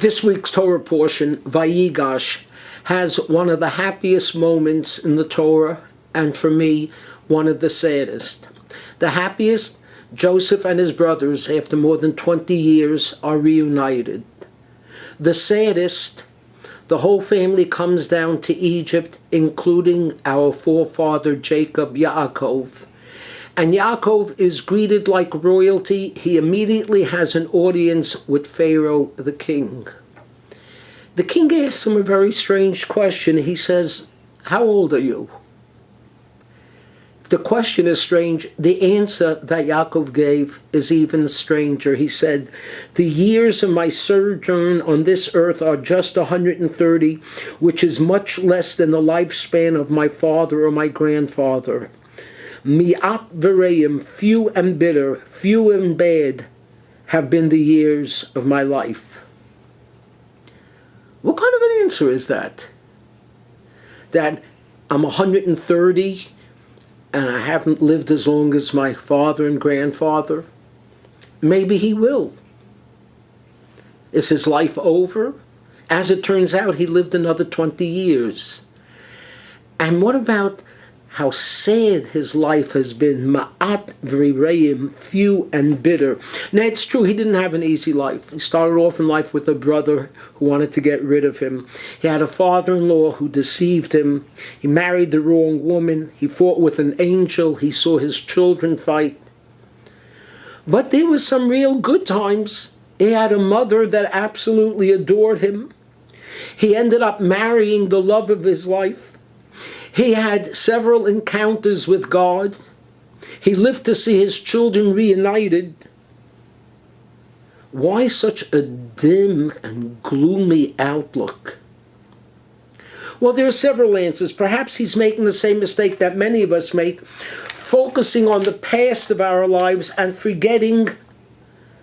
This week's Torah portion, Vayigash, has one of the happiest moments in the Torah, and for me, one of the saddest. The happiest, Joseph and his brothers, after more than 20 years, are reunited. The saddest, the whole family comes down to Egypt, including our forefather Jacob, Yaakov. And Yaakov is greeted like royalty. He immediately has an audience with Pharaoh, the king. The king asks him a very strange question. He says, "How old are you?" The question is strange. The answer that Yaakov gave is even stranger. He said, "The years of my sojourn on this earth are just 130, which is much less than the lifespan of my father or my grandfather. Mi'at v'reim, few and bitter, few and bad, have been the years of my life." What kind of an answer is that? That I'm 130 and I haven't lived as long as my father and grandfather? Maybe he will. Is his life over? As it turns out, he lived another 20 years. And what about how sad his life has been? Ma'at v'reim, few and bitter. Now, it's true, he didn't have an easy life. He started off in life with a brother who wanted to get rid of him. He had a father-in-law who deceived him. He married the wrong woman. He fought with an angel. He saw his children fight. But there was some real good times. He had a mother that absolutely adored him. He ended up marrying the love of his life. He had several encounters with God. He lived to see his children reunited. Why such a dim and gloomy outlook? Well, there are several answers. Perhaps he's making the same mistake that many of us make, focusing on the past of our lives and forgetting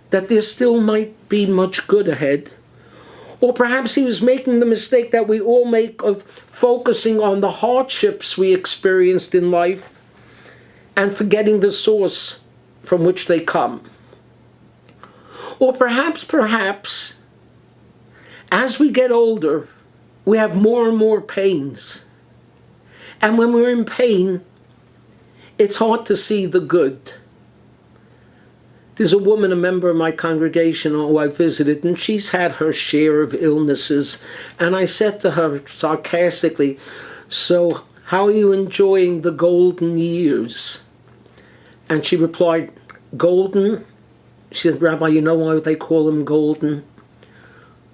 that there still might be much good ahead. Or perhaps he was making the mistake that we all make of focusing on the hardships we experienced in life and forgetting the source from which they come. Or perhaps, as we get older, we have more and more pains. And when we're in pain, it's hard to see the good. There's a woman, a member of my congregation who I visited, and she's had her share of illnesses. And I said to her sarcastically, "So how are you enjoying the golden years?" And she replied, "Golden?" She said, "Rabbi, you know why they call them golden?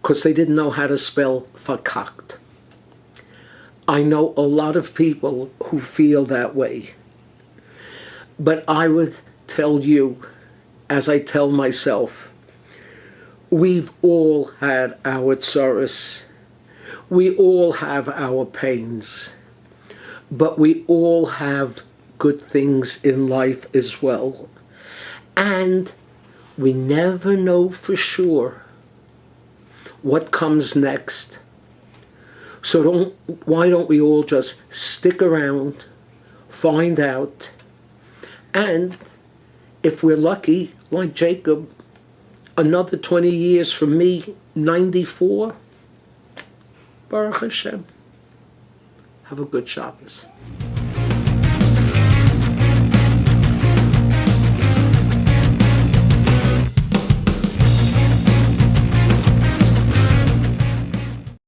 Because they didn't know how to spell fakakt." I know a lot of people who feel that way. But I would tell you, as I tell myself, we've all had our tsaros. We all have our pains. But we all have good things in life as well. And we never know for sure what comes next. So why don't we all just stick around, find out, and if we're lucky, like Jacob, another 20 years from me, 94, Baruch Hashem. Have a good Shabbos.